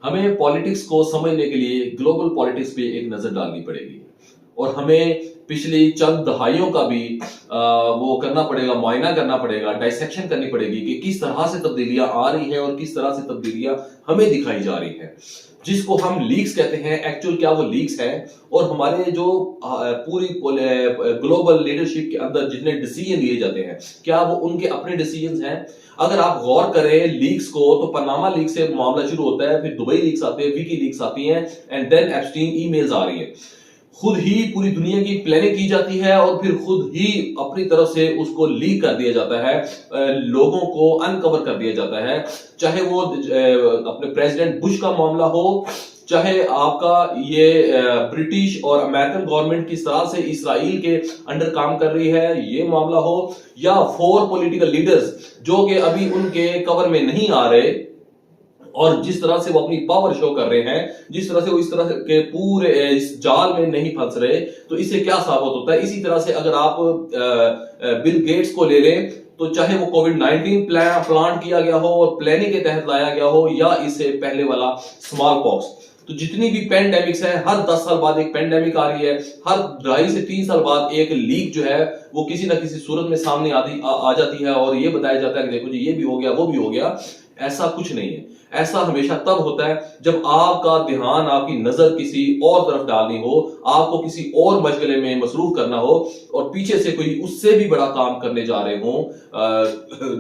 हमें पॉलिटिक्स को समझने के लिए ग्लोबल पॉलिटिक्स पे एक नजर डालनी पड़ेगी और हमें पिछली चंद दहाइयों का भी वो करना पड़ेगा, मुआयना करना पड़ेगा, डाइसेक्शन करनी पड़ेगी कि किस तरह से तब्दीलियां आ रही हैं और किस तरह से तब्दीलियां हमें दिखाई जा रही हैं, जिसको हम लीक्स कहते हैं। एक्चुअल क्या वो लीक्स है और हमारे जो पूरी ग्लोबल लीडरशिप के अंदर जितने डिसीजन लिए जाते हैं क्या वो उनके अपने डिसीजन हैं। अगर आप गौर करें लीक्स को तो पनामा लीक से मामला शुरू होता है, फिर दुबई लीक्स आते हैं, विकी लीक्स आती हैं एंड देन एप्स्टीन ईमेल्स आ रही हैं। खुद ही पूरी दुनिया की प्लानिंग की जाती है और फिर खुद ही अपनी तरफ से उसको लीक कर दिया जाता है, लोगों को अनकवर कर दिया जाता है। चाहे वो अपने प्रेसिडेंट बुश का मामला हो, चाहे आपका ये ब्रिटिश और अमेरिकन गवर्नमेंट किस तरह से इसराइल के अंडर काम कर रही है ये मामला हो, या 4 पॉलिटिकल लीडर्स जो कि अभी उनके कवर में नहीं आ रहे और जिस तरह से वो अपनी पावर शो कर रहे हैं, जिस तरह से वो इस तरह के पूरे इस जाल में नहीं फंस रहे, तो इससे क्या साबित होता है। इसी तरह से अगर आप बिल गेट्स को ले लें तो चाहे वो कोविड-19 प्लान किया गया हो और प्लानिंग के तहत लाया गया हो या इससे पहले वाला स्मॉल पॉक्स, तो जितनी भी पेंडेमिक्स है हर 10 साल बाद एक पेंडेमिक आ रही है, हर 2.5 से 3 साल बाद एक लीक जो है वो किसी ना किसी सूरत में सामने आ जाती है और ये बताया जाता है कि देखो जी ये भी हो गया वो भी हो गया। ऐसा कुछ नहीं है। ऐसा हमेशा तब होता है जब आपका ध्यान, आपकी नजर किसी और तरफ डालनी हो, आपको किसी और मशगले में मसरूफ करना हो और पीछे से कोई उससे भी बड़ा काम करने जा रहे हो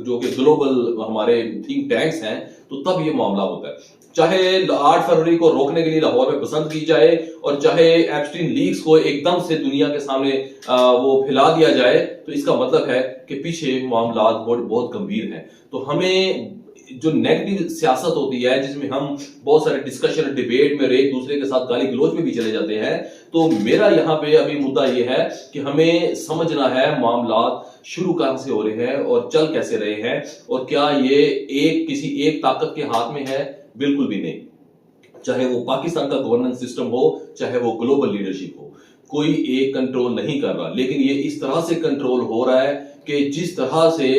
जो कि ग्लोबल हमारे थिंक टैंक्स हैं, तो तब ये मामला होता है। चाहे 8 फरवरी को रोकने के लिए लाहौर में पसंद की जाए और चाहे एप्स्टीन लीक्स को एकदम से दुनिया के सामने वो फैला दिया जाए, तो इसका मतलब है कि पीछे मामला बहुत गंभीर हैं। तो हमें जो नेगेटिव सियासत होती है जिसमें हम बहुत सारे डिस्कशन डिबेट में एक दूसरे के साथ गाली गलौज में भी चले जाते हैं, तो मेरा यहाँ पे अभी मुद्दा ये है कि हमें समझना है मामला शुरू कहां से हो रहे हैं और चल कैसे रहे हैं और क्या ये किसी एक ताकत के हाथ में है। बिल्कुल भी नहीं। चाहे वो पाकिस्तान का गवर्नेंस सिस्टम हो, चाहे वो ग्लोबल लीडरशिप हो, कोई एक कंट्रोल नहीं कर रहा, लेकिन ये इस तरह से कंट्रोल हो रहा है कि जिस तरह से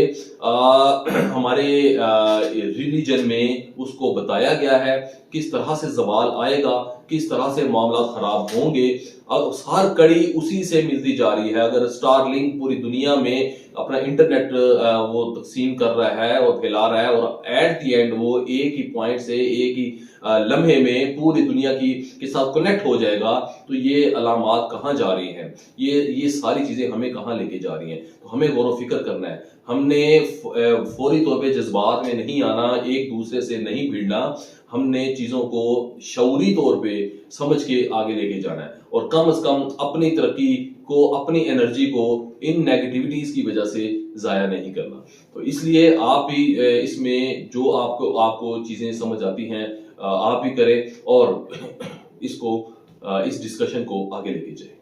हमारे रिलीजन में उसको बताया गया है, किस तरह से जवाल आएगा, किस तरह से मामला खराब होंगे, हर कड़ी उसी से मिलती जा रही है। अगर स्टारलिंक पूरी दुनिया में अपना इंटरनेट वो तकसीम कर रहा है और फैला रहा है और एट द एंड वो एक ही पॉइंट से एक ही लम्हे में पूरी दुनिया के साथ कनेक्ट हो जाएगा, तो ये अलामात कहाँ जा रही हैं, ये सारी चीजें हमें कहाँ लेके जा रही हैं। तो हमें गौर फिक्र करना है। हमने फौरी तौर पे जज्बात में नहीं आना, एक दूसरे से नहीं भिड़ना, हमने चीजों को शऊरी तौर पे समझ के आगे लेके जाना है और कम से कम अपनी तरक्की को, अपनी एनर्जी को इन नेगेटिविटीज की वजह से जाया नहीं करना। तो इसलिए आप भी इसमें जो आपको चीजें समझ आती हैं आप भी करें और इसको इस डिस्कशन को आगे लेके जाएं।